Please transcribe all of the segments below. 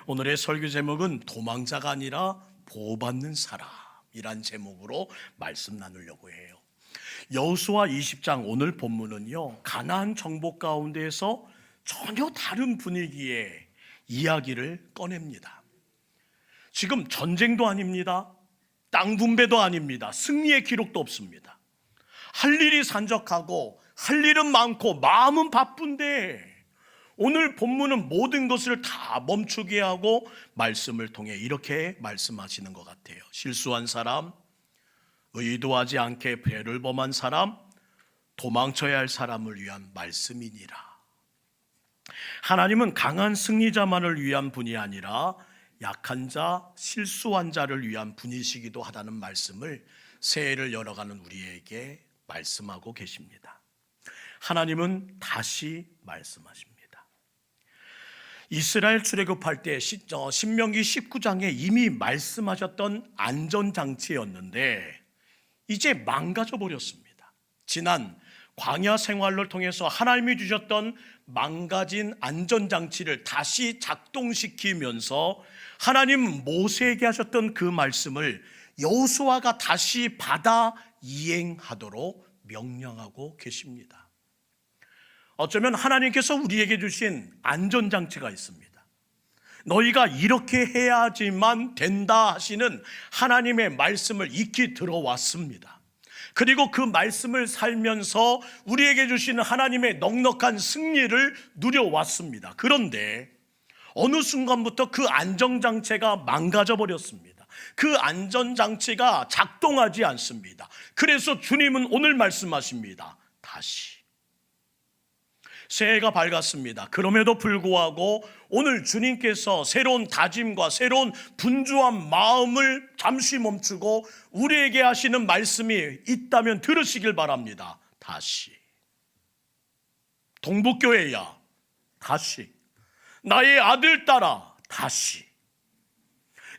오늘의 설교 제목은 도망자가 아니라 보호받는 사람이란 제목으로 말씀 나누려고 해요. 여호수아 20장 오늘 본문은요, 가나안 정복 가운데에서 전혀 다른 분위기의 이야기를 꺼냅니다. 지금 전쟁도 아닙니다. 땅 분배도 아닙니다. 승리의 기록도 없습니다. 할 일이 산적하고 할 일은 많고 마음은 바쁜데 오늘 본문은 모든 것을 다 멈추게 하고 말씀을 통해 이렇게 말씀하시는 것 같아요. 실수한 사람, 의도하지 않게 죄를 범한 사람, 도망쳐야 할 사람을 위한 말씀이니라. 하나님은 강한 승리자만을 위한 분이 아니라 약한 자, 실수한 자를 위한 분이시기도 하다는 말씀을 새해를 열어가는 우리에게 말씀하고 계십니다. 하나님은 다시 말씀하십니다. 이스라엘 출애굽할 때 신명기 19장에 이미 말씀하셨던 안전장치였는데 이제 망가져 버렸습니다. 지난 광야 생활을 통해서 하나님이 주셨던 망가진 안전장치를 다시 작동시키면서 하나님 모세에게 하셨던 그 말씀을 여호수아가 다시 받아 이행하도록 명령하고 계십니다. 어쩌면 하나님께서 우리에게 주신 안전장치가 있습니다. 너희가 이렇게 해야지만 된다 하시는 하나님의 말씀을 익히 들어왔습니다. 그리고 그 말씀을 살면서 우리에게 주시는 하나님의 넉넉한 승리를 누려왔습니다. 그런데 어느 순간부터 그 안전장치가 망가져 버렸습니다. 그 안전장치가 작동하지 않습니다. 그래서 주님은 오늘 말씀하십니다. 다시. 새해가 밝았습니다. 그럼에도 불구하고 오늘 주님께서 새로운 다짐과 새로운 분주한 마음을 잠시 멈추고 우리에게 하시는 말씀이 있다면 들으시길 바랍니다. 다시. 동북교회야, 다시. 나의 아들, 딸아, 다시.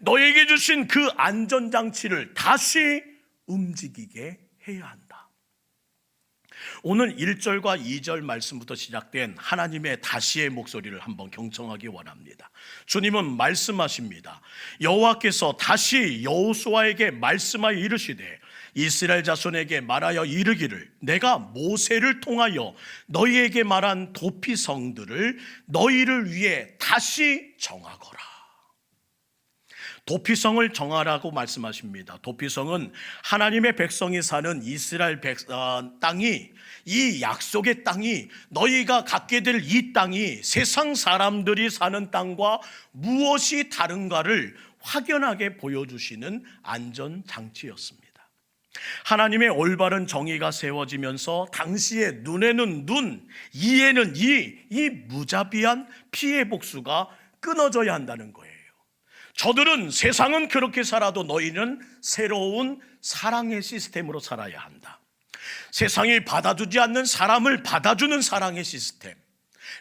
너에게 주신 그 안전장치를 다시 움직이게 해야 한다. 오늘 1절과 2절 말씀부터 시작된 하나님의 다시의 목소리를 한번 경청하기 원합니다. 주님은 말씀하십니다. 여호와께서 다시 여호수아에게 말씀하여 이르시되 이스라엘 자손에게 말하여 이르기를 내가 모세를 통하여 너희에게 말한 도피성들을 너희를 위해 다시 정하거라. 도피성을 정하라고 말씀하십니다. 도피성은 하나님의 백성이 사는 이스라엘 땅이, 이 약속의 땅이, 너희가 갖게 될 이 땅이 세상 사람들이 사는 땅과 무엇이 다른가를 확연하게 보여주시는 안전장치였습니다. 하나님의 올바른 정의가 세워지면서 당시에 눈에는 눈, 이에는 이 무자비한 피해 복수가 끊어져야 한다는 거예요. 저들은 세상은 그렇게 살아도 너희는 새로운 사랑의 시스템으로 살아야 한다. 세상이 받아주지 않는 사람을 받아주는 사랑의 시스템,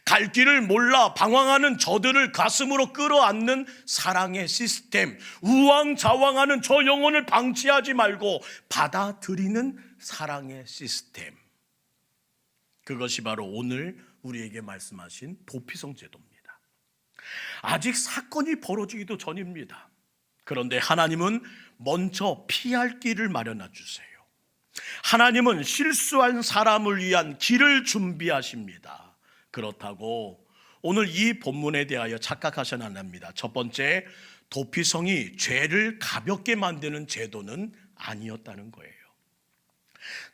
갈 길을 몰라 방황하는 저들을 가슴으로 끌어안는 사랑의 시스템, 우왕좌왕하는 저 영혼을 방치하지 말고 받아들이는 사랑의 시스템, 그것이 바로 오늘 우리에게 말씀하신 도피성 제도입니다. 아직 사건이 벌어지기도 전입니다. 그런데 하나님은 먼저 피할 길을 마련해 주세요. 하나님은 실수한 사람을 위한 길을 준비하십니다. 그렇다고 오늘 이 본문에 대하여 착각하셔는 안 합니다. 첫 번째, 도피성이 죄를 가볍게 만드는 제도는 아니었다는 거예요.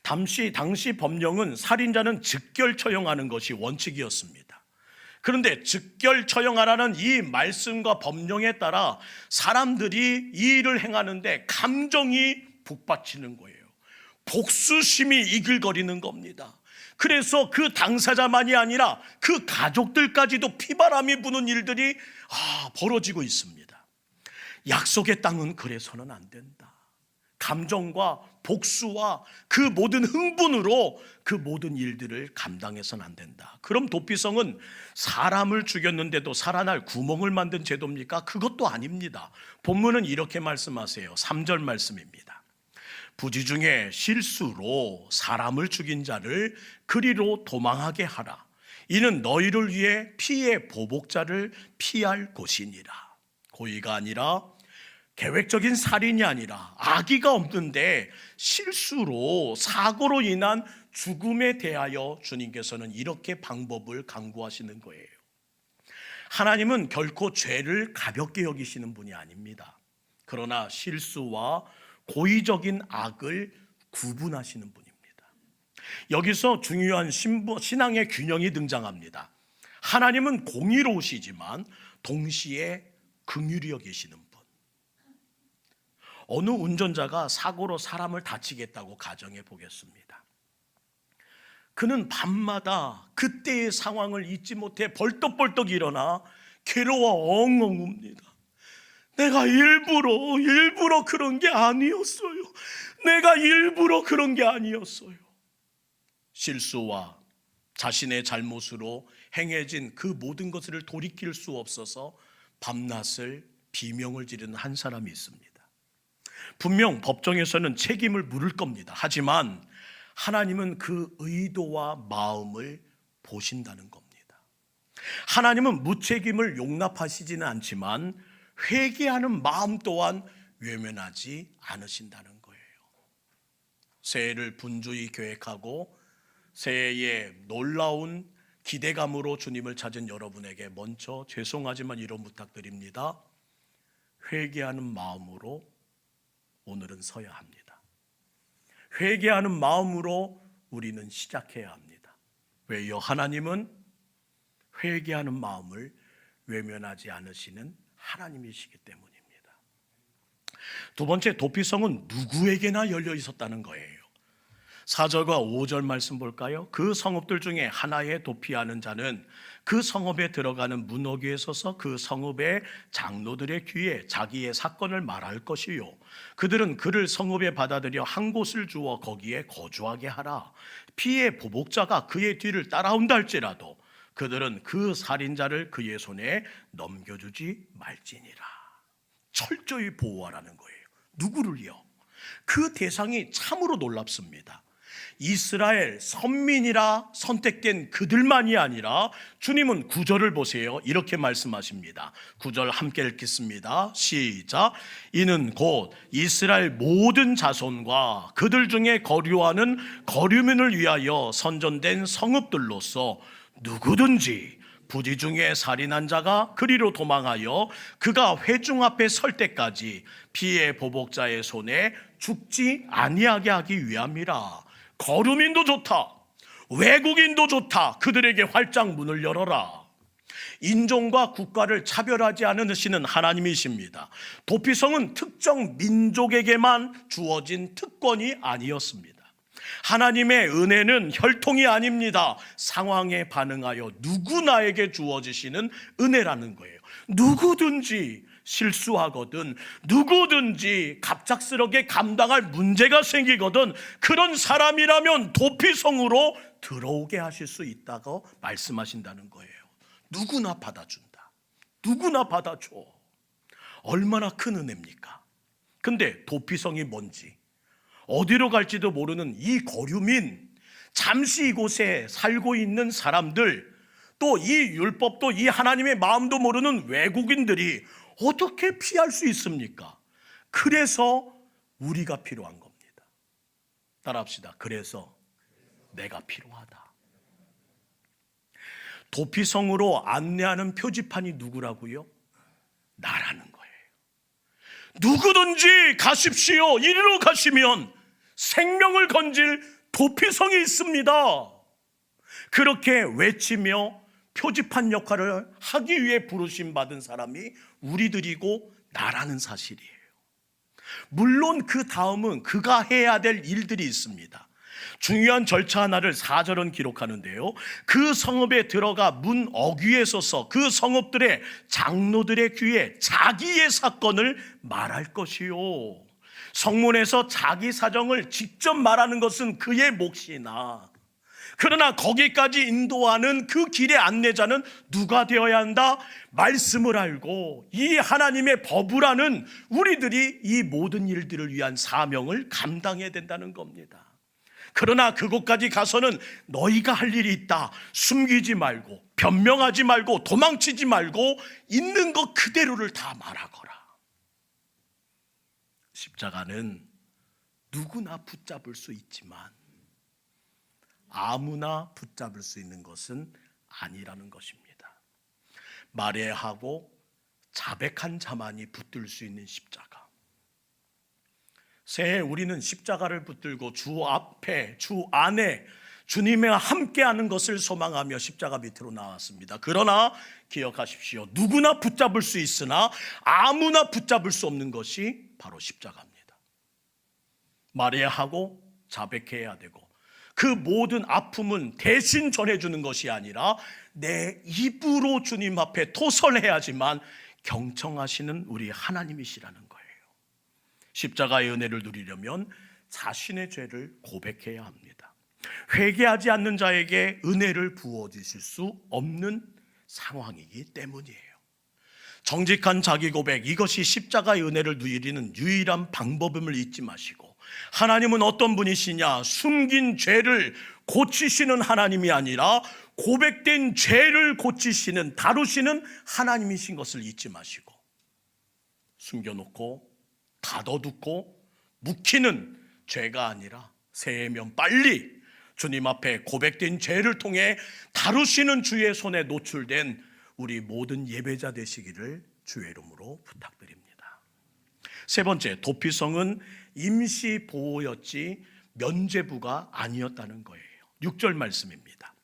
당시 법령은 살인자는 즉결 처형하는 것이 원칙이었습니다. 그런데 즉결 처형하라는 이 말씀과 법령에 따라 사람들이 이 일을 행하는데 감정이 북받치는 거예요. 복수심이 이글거리는 겁니다. 그래서 그 당사자만이 아니라 그 가족들까지도 피바람이 부는 일들이 벌어지고 있습니다. 약속의 땅은 그래서는 안 된다. 감정과 복수와 그 모든 흥분으로 그 모든 일들을 감당해서는 안 된다. 그럼 도피성은 사람을 죽였는데도 살아날 구멍을 만든 제도입니까? 그것도 아닙니다. 본문은 이렇게 말씀하세요. 3절 말씀입니다. 부지 중에 실수로 사람을 죽인 자를 그리로 도망하게 하라. 이는 너희를 위해 피의 보복자를 피할 곳이니라. 고의가 아니라 계획적인 살인이 아니라 악의가 없는데 실수로 사고로 인한 죽음에 대하여 주님께서는 이렇게 방법을 강구하시는 거예요. 하나님은 결코 죄를 가볍게 여기시는 분이 아닙니다. 그러나 실수와 고의적인 악을 구분하시는 분입니다. 여기서 중요한 신앙의 균형이 등장합니다. 하나님은 공의로우시지만 동시에 긍휼히 여기시는 분. 어느 운전자가 사고로 사람을 다치겠다고 가정해 보겠습니다. 그는 밤마다 그때의 상황을 잊지 못해 벌떡벌떡 일어나 괴로워 엉엉 웁니다. 내가 일부러 그런 게 아니었어요. 내가 일부러 그런 게 아니었어요. 실수와 자신의 잘못으로 행해진 그 모든 것을 돌이킬 수 없어서 밤낮을 비명을 지르는 한 사람이 있습니다. 분명 법정에서는 책임을 물을 겁니다. 하지만 하나님은 그 의도와 마음을 보신다는 겁니다. 하나님은 무책임을 용납하시지는 않지만 회개하는 마음 또한 외면하지 않으신다는 거예요. 새해를 분주히 계획하고 새해에 놀라운 기대감으로 주님을 찾은 여러분에게 먼저 죄송하지만 이런 부탁드립니다. 회개하는 마음으로 오늘은 서야 합니다. 회개하는 마음으로 우리는 시작해야 합니다. 왜요? 하나님은 회개하는 마음을 외면하지 않으시는 하나님이시기 때문입니다. 두 번째, 도피성은 누구에게나 열려 있었다는 거예요. 4절과 5절 말씀 볼까요? 그 성읍들 중에 하나에 도피하는 자는 그 성읍에 들어가는 문어귀에 서서 그 성읍의 장로들의 귀에 자기의 사건을 말할 것이요, 그들은 그를 성읍에 받아들여 한 곳을 주어 거기에 거주하게 하라. 피의 보복자가 그의 뒤를 따라온다 할지라도 그들은 그 살인자를 그의 손에 넘겨주지 말지니라. 철저히 보호하라는 거예요. 누구를요? 그 대상이 참으로 놀랍습니다. 이스라엘 선민이라 선택된 그들만이 아니라 주님은 9절을 보세요. 이렇게 말씀하십니다. 9절 함께 읽겠습니다. 시작. 이는 곧 이스라엘 모든 자손과 그들 중에 거류하는 거류민을 위하여 선전된 성읍들로서 누구든지 부지 중에 살인한 자가 그리로 도망하여 그가 회중 앞에 설 때까지 피의 보복자의 손에 죽지 아니하게 하기 위함이라. 거류민도 좋다, 외국인도 좋다, 그들에게 활짝 문을 열어라. 인종과 국가를 차별하지 않으시는 하나님이십니다. 도피성은 특정 민족에게만 주어진 특권이 아니었습니다. 하나님의 은혜는 혈통이 아닙니다. 상황에 반응하여 누구나에게 주어지시는 은혜라는 거예요. 누구든지 실수하거든, 누구든지 갑작스럽게 감당할 문제가 생기거든 그런 사람이라면 도피성으로 들어오게 하실 수 있다고 말씀하신다는 거예요. 누구나 받아준다. 누구나 받아줘. 얼마나 큰 은혜입니까? 근데 도피성이 뭔지, 어디로 갈지도 모르는 이 거류민, 잠시 이곳에 살고 있는 사람들, 또 이 율법도 이 하나님의 마음도 모르는 외국인들이 어떻게 피할 수 있습니까? 그래서 우리가 필요한 겁니다. 따라합시다. 그래서 내가 필요하다. 도피성으로 안내하는 표지판이 누구라고요? 나라는 거예요. 누구든지 가십시오. 이리로 가시면 생명을 건질 도피성이 있습니다. 그렇게 외치며 표지판 역할을 하기 위해 부르심 받은 사람이 우리들이고 나라는 사실이에요. 물론 그 다음은 그가 해야 될 일들이 있습니다. 중요한 절차 하나를 4절은 기록하는데요, 그 성읍에 들어가 문 어귀에 서서 그 성읍들의 장로들의 귀에 자기의 사건을 말할 것이요. 성문에서 자기 사정을 직접 말하는 것은 그의 몫이나, 그러나 거기까지 인도하는 그 길의 안내자는 누가 되어야 한다? 말씀을 알고 이 하나님의 법을 아는 우리들이 이 모든 일들을 위한 사명을 감당해야 된다는 겁니다. 그러나 그곳까지 가서는 너희가 할 일이 있다. 숨기지 말고, 변명하지 말고, 도망치지 말고 있는 것 그대로를 다 말하거라. 십자가는 누구나 붙잡을 수 있지만 아무나 붙잡을 수 있는 것은 아니라는 것입니다. 마레하고 자백한 자만이 붙들 수 있는 십자가. 새해 우리는 십자가를 붙들고 주 앞에, 주 안에 주님과 함께하는 것을 소망하며 십자가 밑으로 나왔습니다. 그러나 기억하십시오. 누구나 붙잡을 수 있으나 아무나 붙잡을 수 없는 것이 바로 십자가입니다. 말해야 하고 자백해야 되고, 그 모든 아픔은 대신 전해주는 것이 아니라 내 입으로 주님 앞에 토설해야지만 경청하시는 우리 하나님이시라는 거예요. 십자가의 은혜를 누리려면 자신의 죄를 고백해야 합니다. 회개하지 않는 자에게 은혜를 부어주실 수 없는 상황이기 때문이에요. 정직한 자기 고백, 이것이 십자가의 은혜를 누리는 유일한 방법임을 잊지 마시고, 하나님은 어떤 분이시냐? 숨긴 죄를 고치시는 하나님이 아니라 고백된 죄를 고치시는, 다루시는 하나님이신 것을 잊지 마시고, 숨겨놓고 가둬두고 묵히는 죄가 아니라 새해면 빨리 주님 앞에 고백된 죄를 통해 다루시는 주의 손에 노출된 우리 모든 예배자 되시기를 주의 이름으로 부탁드립니다. 세 번째, 도피성은 임시 보호였지 면죄부가 아니었다는 거예요. 6절 말씀입니다.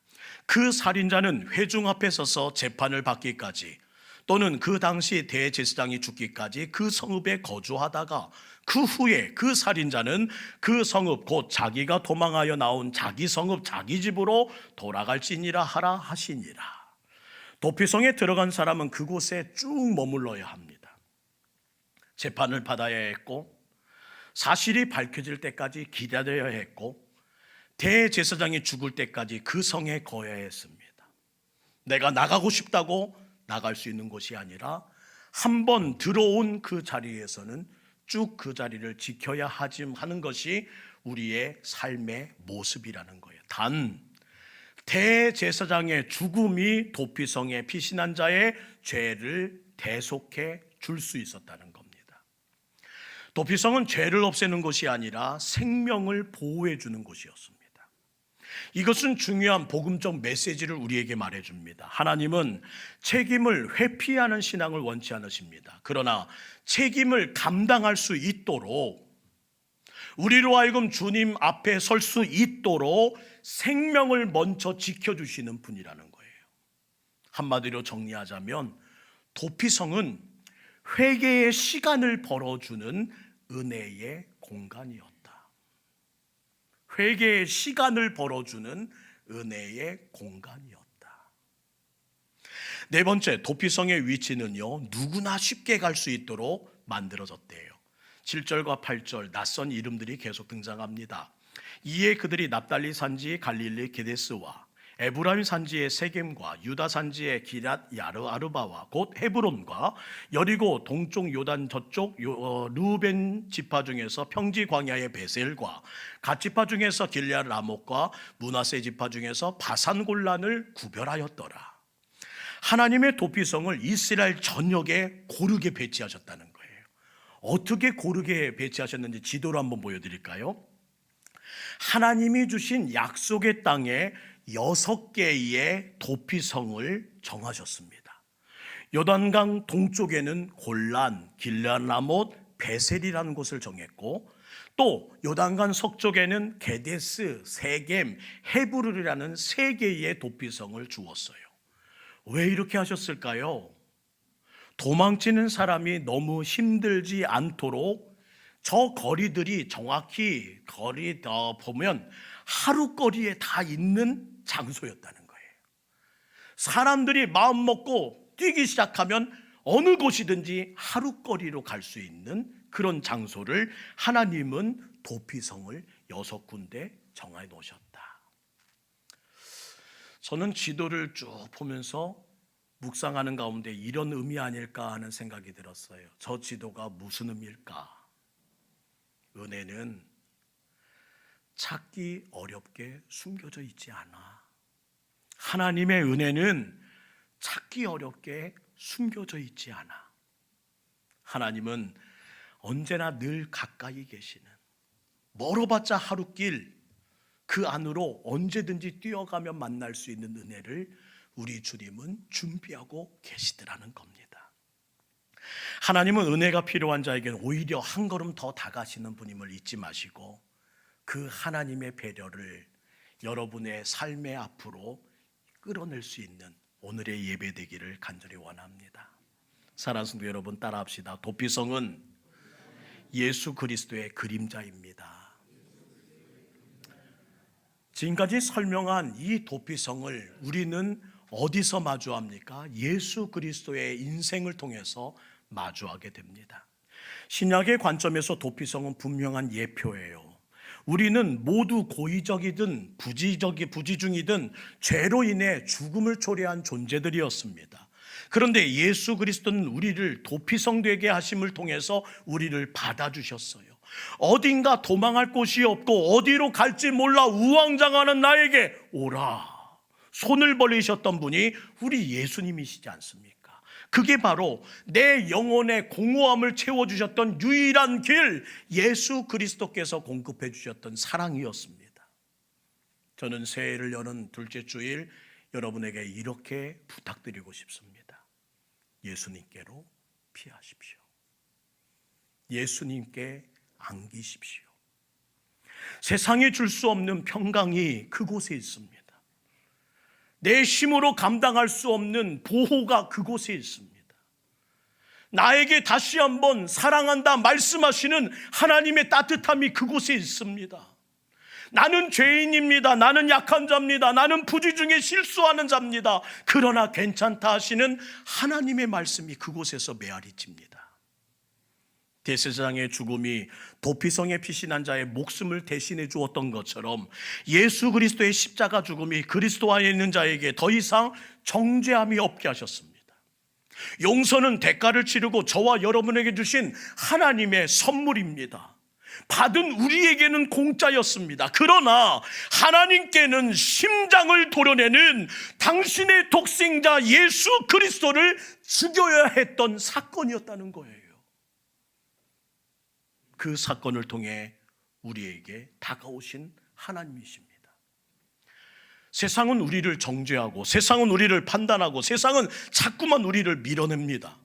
그 살인자는 회중 앞에 서서 재판을 받기까지, 또는 그 당시 대제사장이 죽기까지 그 성읍에 거주하다가 그 후에 그 살인자는 그 성읍, 곧 자기가 도망하여 나온 자기 성읍, 자기 집으로 돌아갈지니라 하라 하시니라. 도피성에 들어간 사람은 그곳에 쭉 머물러야 합니다. 재판을 받아야 했고, 사실이 밝혀질 때까지 기다려야 했고, 대제사장이 죽을 때까지 그 성에 거해야 했습니다. 내가 나가고 싶다고 나갈 수 있는 곳이 아니라 한번 들어온 그 자리에서는 쭉 그 자리를 지켜야 하는 것이 우리의 삶의 모습이라는 거예요. 단 대제사장의 죽음이 도피성에 피신한 자의 죄를 대속해 줄 수 있었다는 겁니다. 도피성은 죄를 없애는 것이 아니라 생명을 보호해 주는 곳이었습니다. 이것은 중요한 복음적 메시지를 우리에게 말해줍니다. 하나님은 책임을 회피하는 신앙을 원치 않으십니다. 그러나 책임을 감당할 수 있도록, 우리로 하여금 주님 앞에 설 수 있도록 생명을 먼저 지켜주시는 분이라는 거예요. 한마디로 정리하자면 도피성은 회개의 시간을 벌어주는 은혜의 공간이었다. 회개의 시간을 벌어주는 은혜의 공간이었다. 네 번째, 도피성의 위치는요, 누구나 쉽게 갈 수 있도록 만들어졌대요. 7절과 8절 낯선 이름들이 계속 등장합니다. 이에 그들이 납달리 산지 갈릴리 게데스와 에브라임 산지의 세겜과 유다 산지의 기랏 야르아르바와 곧 헤브론과 여리고 동쪽 요단 저쪽 루벤 지파 중에서 평지 광야의 베셀과 갓 지파 중에서 길르앗 라못과 므낫세 지파 중에서 바산 골란을 구별하였더라. 하나님의 도피성을 이스라엘 전역에 고르게 배치하셨다는 거예요. 어떻게 고르게 배치하셨는지 지도로 한번 보여드릴까요? 하나님이 주신 약속의 땅에 6개의 도피성을 정하셨습니다. 요단강 동쪽에는 골란, 길르앗 라못, 베셀이라는 곳을 정했고, 또 요단강 서쪽에는 게데스, 세겜, 헤브론이라는 3개의 도피성을 주었어요. 왜 이렇게 하셨을까요? 도망치는 사람이 너무 힘들지 않도록 저 거리들이 정확히 보면 하루 거리에 다 있는 장소였다는 거예요. 사람들이 마음 먹고 뛰기 시작하면 어느 곳이든지 하루 거리로 갈 수 있는 그런 장소를 하나님은 도피성을 6군데 정해 놓으셨다. 저는 지도를 쭉 보면서 묵상하는 가운데 이런 의미 아닐까 하는 생각이 들었어요. 저 지도가 무슨 의미일까? 은혜는 찾기 어렵게 숨겨져 있지 않아. 하나님의 은혜는 찾기 어렵게 숨겨져 있지 않아. 하나님은 언제나 늘 가까이 계시는, 멀어봤자 하루길 그 안으로 언제든지 뛰어가며 만날 수 있는 은혜를 우리 주님은 준비하고 계시더라는 겁니다. 하나님은 은혜가 필요한 자에게는 오히려 한 걸음 더 다가가시는 분임을 잊지 마시고 그 하나님의 배려를 여러분의 삶의 앞으로 끌어낼 수 있는 오늘의 예배 되기를 간절히 원합니다. 사랑하는 성도 여러분, 따라합시다. 도피성은 예수 그리스도의 그림자입니다. 지금까지 설명한 이 도피성을 우리는 어디서 마주합니까? 예수 그리스도의 인생을 통해서 마주하게 됩니다. 신약의 관점에서 도피성은 분명한 예표예요. 우리는 모두 고의적이든 부지중이든 죄로 인해 죽음을 초래한 존재들이었습니다. 그런데 예수 그리스도는 우리를 도피성 되게 하심을 통해서 우리를 받아주셨어요. 어딘가 도망할 곳이 없고 어디로 갈지 몰라 우왕좌왕하는 나에게 오라 손을 벌리셨던 분이 우리 예수님이시지 않습니까? 그게 바로 내 영혼의 공허함을 채워주셨던 유일한 길, 예수 그리스도께서 공급해 주셨던 사랑이었습니다. 저는 새해를 여는 둘째 주일 여러분에게 이렇게 부탁드리고 싶습니다. 예수님께로 피하십시오. 예수님께 안기십시오. 세상이 줄 수 없는 평강이 그곳에 있습니다. 내 힘으로 감당할 수 없는 보호가 그곳에 있습니다. 나에게 다시 한번 사랑한다 말씀하시는 하나님의 따뜻함이 그곳에 있습니다. 나는 죄인입니다. 나는 약한 자입니다. 나는 부지중에 실수하는 자입니다. 그러나 괜찮다 하시는 하나님의 말씀이 그곳에서 메아리칩니다. 대제사장의 죽음이 도피성에 피신한 자의 목숨을 대신해 주었던 것처럼 예수 그리스도의 십자가 죽음이 그리스도 안에 있는 자에게 더 이상 정죄함이 없게 하셨습니다. 용서는 대가를 치르고 저와 여러분에게 주신 하나님의 선물입니다. 받은 우리에게는 공짜였습니다. 그러나 하나님께는 심장을 도려내는 당신의 독생자 예수 그리스도를 죽여야 했던 사건이었다는 거예요. 그 사건을 통해 우리에게 다가오신 하나님이십니다. 세상은 우리를 정죄하고 세상은 우리를 판단하고 세상은 자꾸만 우리를 밀어냅니다.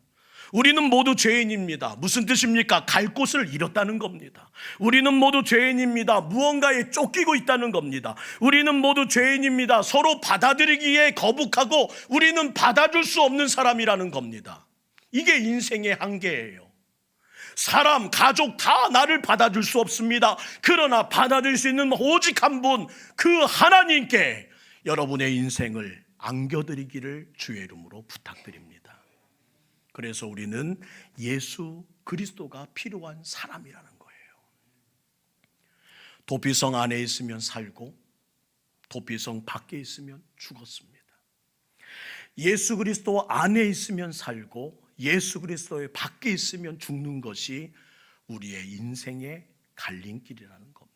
우리는 모두 죄인입니다. 무슨 뜻입니까? 갈 곳을 잃었다는 겁니다. 우리는 모두 죄인입니다. 무언가에 쫓기고 있다는 겁니다. 우리는 모두 죄인입니다. 서로 받아들이기에 거북하고 우리는 받아줄 수 없는 사람이라는 겁니다. 이게 인생의 한계예요. 사람, 가족 다 나를 받아줄 수 없습니다. 그러나 받아줄 수 있는 오직 한 분, 그 하나님께 여러분의 인생을 안겨드리기를 주의 이름으로 부탁드립니다. 그래서 우리는 예수 그리스도가 필요한 사람이라는 거예요. 도피성 안에 있으면 살고 도피성 밖에 있으면 죽었습니다. 예수 그리스도 안에 있으면 살고 예수 그리스도의 밖에 있으면 죽는 것이 우리의 인생의 갈림길이라는 겁니다.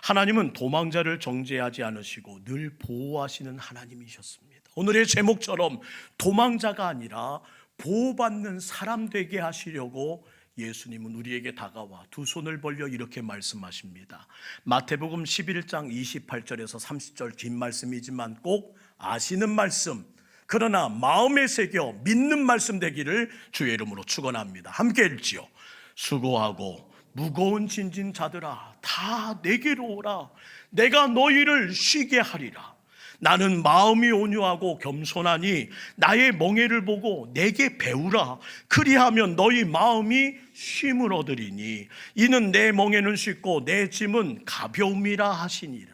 하나님은 도망자를 정죄하지 않으시고 늘 보호하시는 하나님이셨습니다. 오늘의 제목처럼 도망자가 아니라 보호받는 사람 되게 하시려고 예수님은 우리에게 다가와 두 손을 벌려 이렇게 말씀하십니다. 마태복음 11장 28절에서 30절 긴 말씀이지만 꼭 아시는 말씀, 그러나 마음에 새겨 믿는 말씀 되기를 주의 이름으로 축원합니다. 함께 읽지요. 수고하고 무거운 짐진 자들아 다 내게로 오라. 내가 너희를 쉬게 하리라. 나는 마음이 온유하고 겸손하니 나의 멍에를 보고 내게 배우라. 그리하면 너희 마음이 쉼을 얻으리니 이는 내 멍에는 쉽고 내 짐은 가벼움이라 하시니라.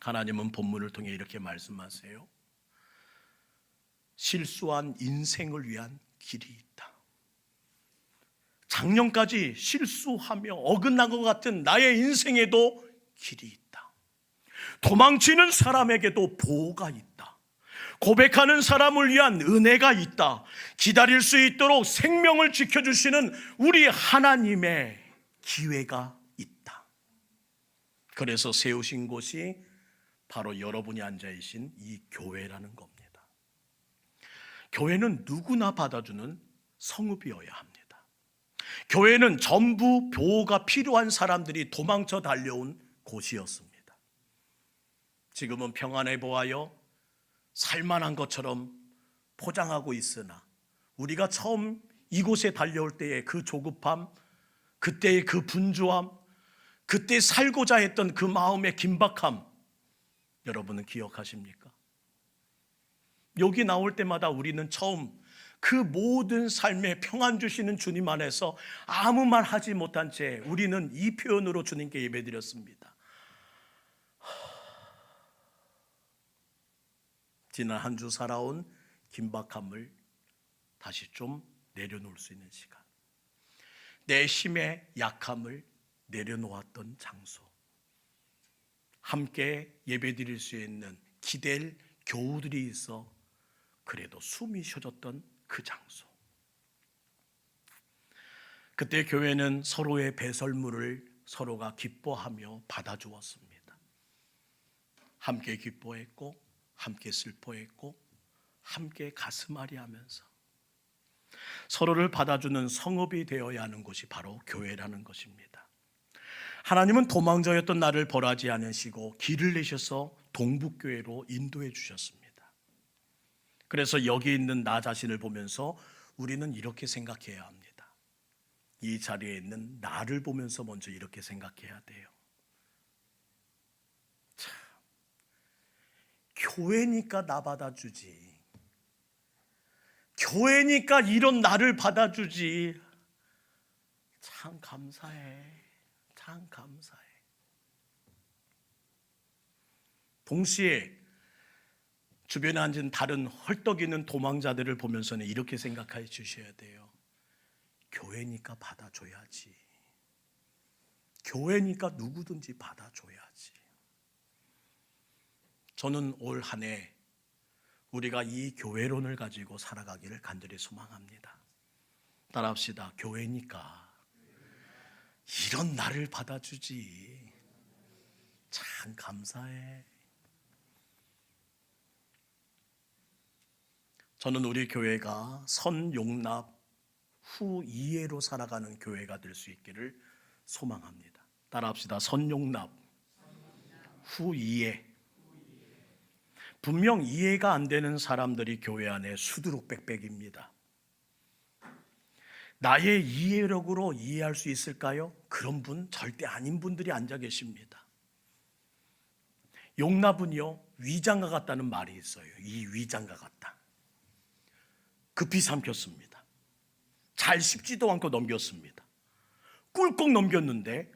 하나님은 본문을 통해 이렇게 말씀하세요. 실수한 인생을 위한 길이 있다. 작년까지 실수하며 어긋난 것 같은 나의 인생에도 길이 있다. 도망치는 사람에게도 보호가 있다. 고백하는 사람을 위한 은혜가 있다. 기다릴 수 있도록 생명을 지켜주시는 우리 하나님의 기회가 그래서 세우신 곳이 바로 여러분이 앉아계신 이 교회라는 겁니다. 교회는 누구나 받아주는 성읍이어야 합니다. 교회는 전부 보호가 필요한 사람들이 도망쳐 달려온 곳이었습니다. 지금은 평안해 보아요 살만한 것처럼 포장하고 있으나 우리가 처음 이곳에 달려올 때의 그 조급함, 그때의 그 분주함, 그때 살고자 했던 그 마음의 긴박함, 여러분은 기억하십니까? 여기 나올 때마다 우리는 처음 그 모든 삶에 평안 주시는 주님 안에서 아무 말 하지 못한 채 우리는 이 표현으로 주님께 예배드렸습니다. 지난 한 주 살아온 긴박함을 다시 좀 내려놓을 수 있는 시간, 내 힘의 약함을 내려놓았던 장소, 함께 예배드릴 수 있는 기댈 교우들이 있어 그래도 숨이 쉬어졌던 그 장소. 그때 교회는 서로의 배설물을 서로가 기뻐하며 받아주었습니다. 함께 기뻐했고 함께 슬퍼했고 함께 가슴앓이하면서 서로를 받아주는 성읍이 되어야 하는 곳이 바로 교회라는 것입니다. 하나님은 도망자였던 나를 벌하지 않으시고 길을 내셔서 동북교회로 인도해 주셨습니다. 그래서 여기 있는 나 자신을 보면서 우리는 이렇게 생각해야 합니다. 이 자리에 있는 나를 보면서 먼저 이렇게 생각해야 돼요. 참, 교회니까 나 받아주지, 교회니까 이런 나를 받아주지, 참 감사해, 참 감사해. 동시에 주변에 앉은 다른 헐떡이는 도망자들을 보면서는 이렇게 생각해 주셔야 돼요. 교회니까 받아줘야지, 교회니까 누구든지 받아줘야지. 저는 올 한 해 우리가 이 교회론을 가지고 살아가기를 간절히 소망합니다. 따라합시다. 교회니까 이런 나를 받아주지, 참 감사해. 저는 우리 교회가 선용납 후이해로 살아가는 교회가 될 수 있기를 소망합니다. 따라합시다. 선용납 후이해. 분명 이해가 안 되는 사람들이 교회 안에 수두룩백백입니다. 나의 이해력으로 이해할 수 있을까요? 그런 분 절대 아닌 분들이 앉아 계십니다. 용납은요, 위장과 같다는 말이 있어요. 이 위장과 같다. 급히 삼켰습니다. 잘 씹지도 않고 넘겼습니다. 꿀꺽 넘겼는데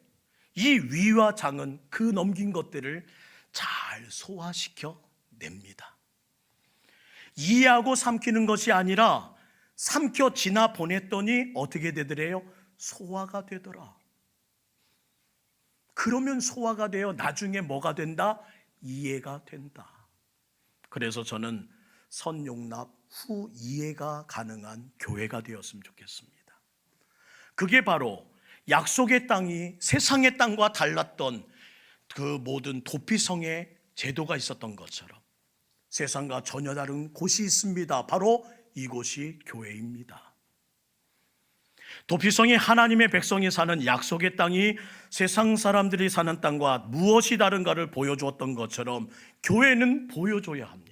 이 위와 장은 그 넘긴 것들을 잘 소화시켜 냅니다. 이해하고 삼키는 것이 아니라 삼켜 지나 보냈더니 어떻게 되더래요? 소화가 되더라. 그러면 소화가 되어 나중에 뭐가 된다? 이해가 된다. 그래서 저는 선용납 후 이해가 가능한 교회가 되었으면 좋겠습니다. 그게 바로 약속의 땅이 세상의 땅과 달랐던 그 모든 도피성의 제도가 있었던 것처럼 세상과 전혀 다른 곳이 있습니다. 바로 이곳이 교회입니다. 도피성이 하나님의 백성이 사는 약속의 땅이 세상 사람들이 사는 땅과 무엇이 다른가를 보여주었던 것처럼 교회는 보여줘야 합니다.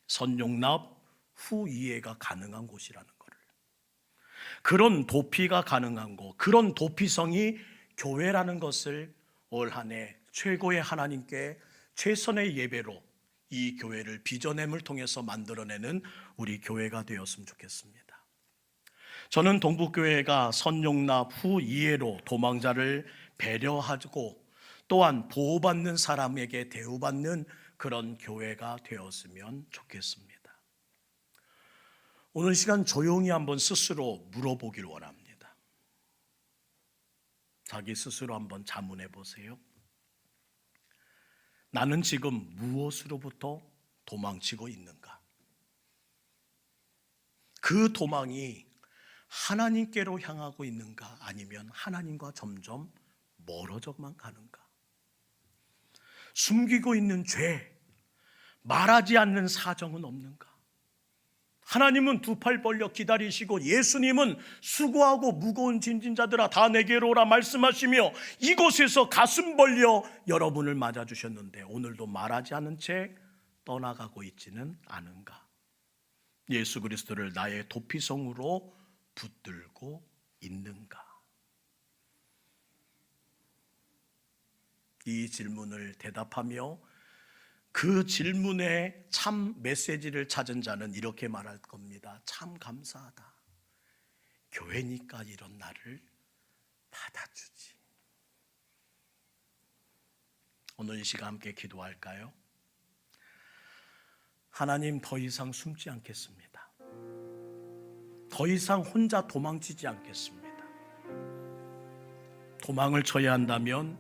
선용납 후 이해가 가능한 곳이라는 것을, 그런 도피가 가능한 곳, 그런 도피성이 교회라는 것을 올 한 해 최고의 하나님께 최선의 예배로 이 교회를 빚어냄을 통해서 만들어내는 우리 교회가 되었으면 좋겠습니다. 저는 동북교회가 선용납 후 이해로 도망자를 배려하고 또한 보호받는 사람에게 대우받는 그런 교회가 되었으면 좋겠습니다. 오늘 시간 조용히 한번 스스로 물어보길 원합니다. 자기 스스로 한번 자문해 보세요. 나는 지금 무엇으로부터 도망치고 있는가? 그 도망이 하나님께로 향하고 있는가? 아니면 하나님과 점점 멀어져만 가는가? 숨기고 있는 죄, 말하지 않는 사정은 없는가? 하나님은 두 팔 벌려 기다리시고 예수님은 수고하고 무거운 짐진 자들아 다 내게로 오라 말씀하시며 이곳에서 가슴 벌려 여러분을 맞아주셨는데 오늘도 말하지 않은 채 떠나가고 있지는 않은가? 예수 그리스도를 나의 도피성으로 붙들고 있는가? 이 질문을 대답하며 그 질문에 참 메시지를 찾은 자는 이렇게 말할 겁니다. 참 감사하다. 교회니까 이런 나를 받아주지. 오늘 이 시간 함께 기도할까요? 하나님, 더 이상 숨지 않겠습니다. 더 이상 혼자 도망치지 않겠습니다. 도망을 쳐야 한다면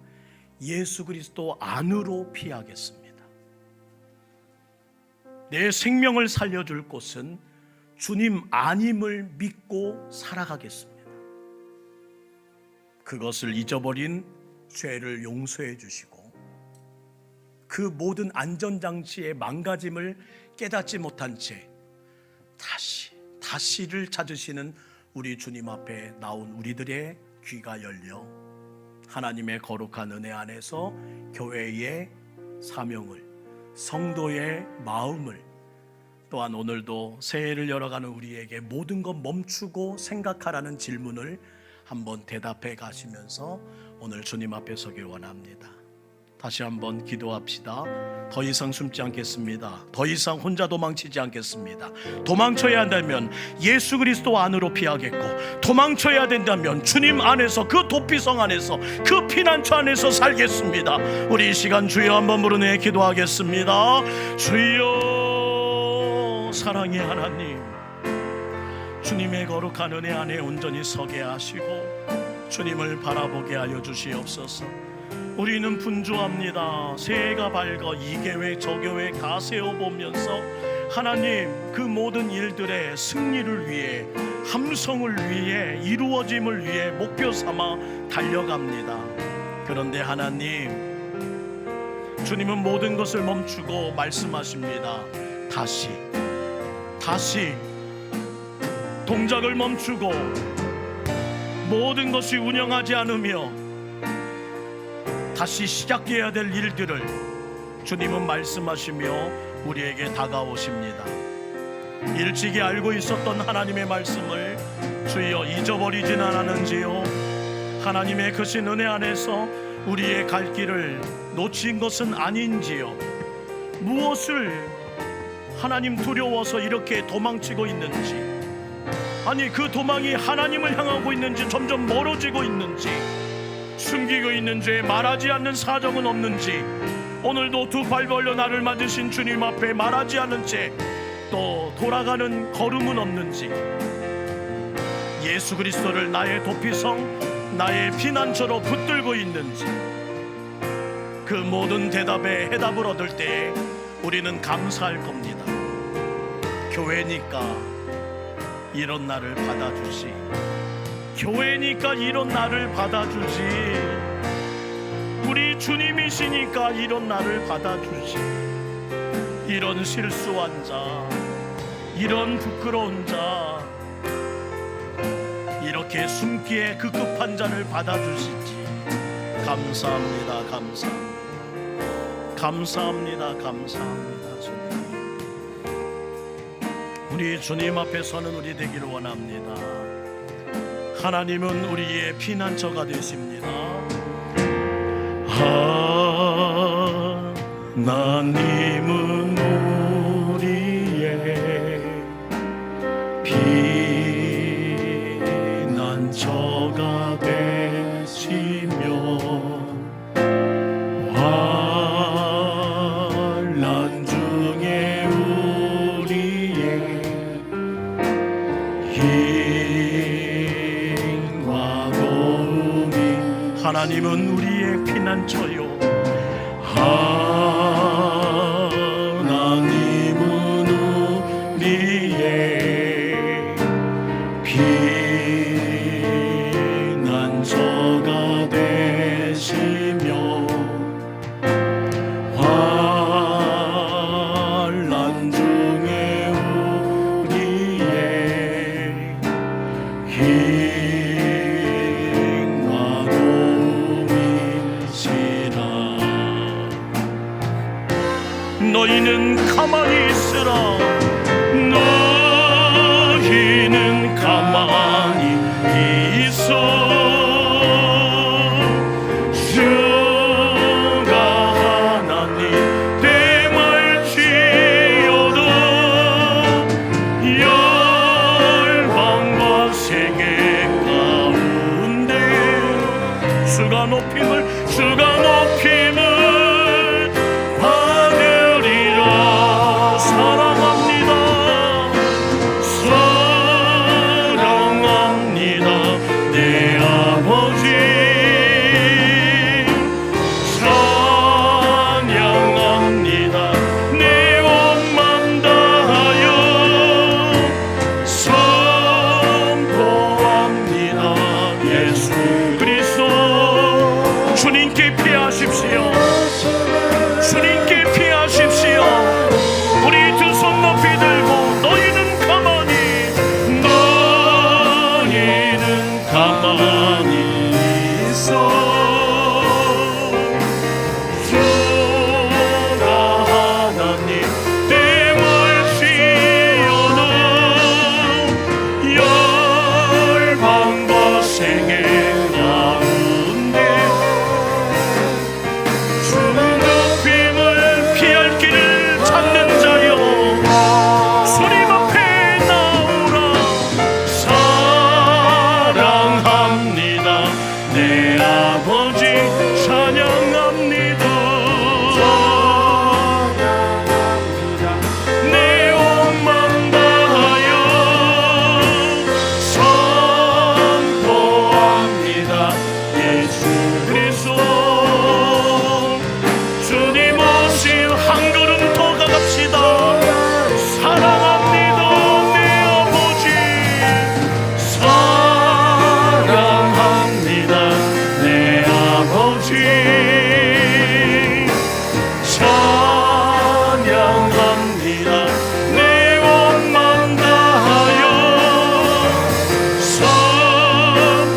예수 그리스도 안으로 피하겠습니다. 내 생명을 살려줄 곳은 주님 안임을 믿고 살아가겠습니다. 그것을 잊어버린 죄를 용서해 주시고 그 모든 안전장치의 망가짐을 깨닫지 못한 채 다시를 찾으시는 우리 주님 앞에 나온 우리들의 귀가 열려 하나님의 거룩한 은혜 안에서 교회의 사명을, 성도의 마음을, 또한 오늘도 새해를 열어가는 우리에게 모든 것 멈추고 생각하라는 질문을 한번 대답해 가시면서 오늘 주님 앞에 서길 원합니다. 다시 한번 기도합시다. 더 이상 숨지 않겠습니다. 더 이상 혼자 도망치지 않겠습니다. 도망쳐야 한다면 예수 그리스도 안으로 피하겠고, 도망쳐야 된다면 주님 안에서, 그 도피성 안에서, 그 피난처 안에서 살겠습니다. 우리 이 시간 주여 한번 부르네 기도하겠습니다. 주여, 사랑의 하나님, 주님의 거룩한 은혜 안에 온전히 서게 하시고 주님을 바라보게 하여 주시옵소서. 우리는 분주합니다. 새해가 밝아 이 교회 저 교회 가세어 보면서 하나님, 그 모든 일들의 승리를 위해, 함성을 위해, 이루어짐을 위해 목표 삼아 달려갑니다. 그런데 하나님, 주님은 모든 것을 멈추고 말씀하십니다. 다시 동작을 멈추고 모든 것이 운영하지 않으며 다시 시작해야 될 일들을 주님은 말씀하시며 우리에게 다가오십니다. 일찍이 알고 있었던 하나님의 말씀을 주여 잊어버리진 않았는지요? 하나님의 크신 은혜 안에서 우리의 갈 길을 놓친 것은 아닌지요? 무엇을 하나님 두려워서 이렇게 도망치고 있는지, 아니 그 도망이 하나님을 향하고 있는지 점점 멀어지고 있는지, 숨기고 있는 죄, 말하지 않는 사정은 없는지, 오늘도 두 팔 벌려 나를 맞으신 주님 앞에 말하지 않은 채 또 돌아가는 걸음은 없는지, 예수 그리스도를 나의 도피성, 나의 피난처로 붙들고 있는지, 그 모든 대답에 해답을 얻을 때 우리는 감사할 겁니다. 교회니까 이런 나를 받아주지, 교회니까 이런 나를 받아주지, 우리 주님이시니까 이런 나를 받아주지. 이런 실수한 자, 이런 부끄러운 자, 이렇게 숨기에 급급한 자를 받아주시지. 감사합니다. 감사합니다. 주님, 우리 주님 앞에 서는 우리 되기를 원합니다. 하나님은 우리의 피난처가 되십니다. 하나님은 우리의 피난처가 되시며 환난 중에 우리의 힘과 도움이, 하나님은 우리의 피난처요. 하나님은 우리의 피난처가 되시며 주가 높임을 주가 높임을 받으리라. 사랑합니다. 사랑합니다. 내 아버지 찬양합니다. 내 온맘 다하여 선포합니다. 예수 그리스도. 주님께 피하십시오. 주님께 피하십시오. 우리 두 손 높이 들고 너희는 가만히 있어. 주가 하나님 땜을 씌우는 열방과 생애 가운데 주는 높임을 피할 길을 찾는 자여 주님 앞에 나오라. 사랑합니다. 내 아버지 찬양합니다. 내 온맘 다하여 선포합니다. 예수 그리스도. 주님 오심 한 걸음 더 가갑시다. 사랑합니다. 내 아버지 사랑합니다. 내 아버지 찬양합니다. 내 온맘 다하여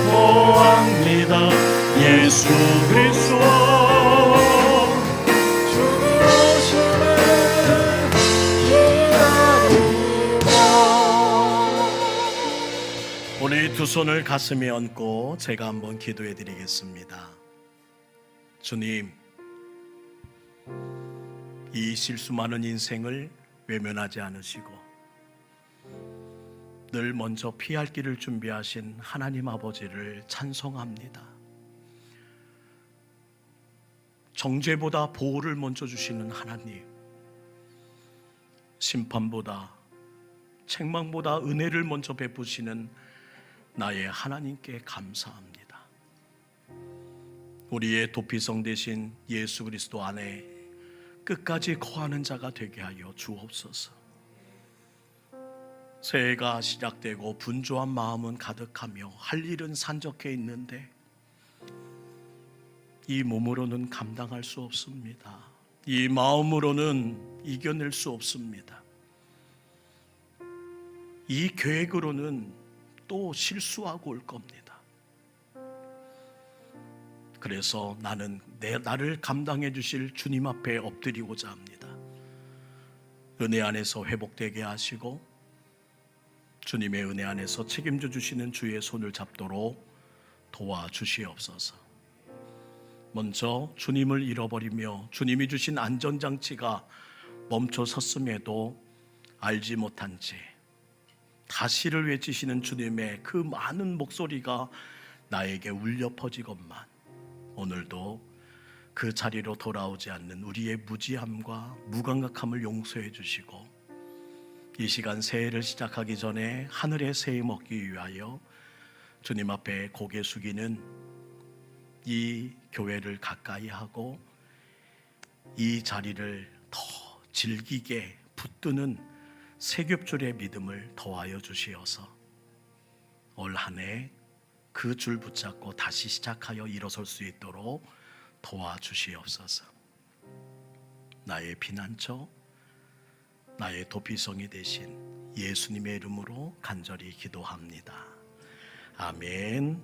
선포합니다. 예수 그리스도. 우리 두 손을 가슴에 얹고 제가 한번 기도해 드리겠습니다. 주님, 이 실수 많은 인생을 외면하지 않으시고 늘 먼저 피할 길을 준비하신 하나님 아버지를 찬송합니다. 정죄보다 보호를 먼저 주시는 하나님, 심판보다 책망보다 은혜를 먼저 베푸시는 나의 하나님께 감사합니다. 우리의 도피성 되신 예수 그리스도 안에 끝까지 거하는 자가 되게 하여 주옵소서. 새해가 시작되고 분주한 마음은 가득하며 할 일은 산적해 있는데 이 몸으로는 감당할 수 없습니다. 이 마음으로는 이겨낼 수 없습니다. 이 계획으로는 또 실수하고 올 겁니다. 그래서 나를 감당해 주실 주님 앞에 엎드리고자 합니다. 은혜 안에서 회복되게 하시고 주님의 은혜 안에서 책임져 주시는 주의 손을 잡도록 도와주시옵소서. 먼저 주님을 잃어버리며 주님이 주신 안전장치가 멈춰 섰음에도 알지 못한 채 다시를 외치시는 주님의 그 많은 목소리가 나에게 울려 퍼지건만 오늘도 그 자리로 돌아오지 않는 우리의 무지함과 무감각함을 용서해 주시고 이 시간 새해를 시작하기 전에 하늘의 새해 먹기 위하여 주님 앞에 고개 숙이는 이 교회를 가까이 하고 이 자리를 더 즐기게 붙드는 세겹줄의 믿음을 더하여 주시어서 올 한 해 그 줄 붙잡고 다시 시작하여 일어설 수 있도록 도와주시옵소서. 나의 피난처, 나의 도피성이 되신 예수님의 이름으로 간절히 기도합니다. 아멘.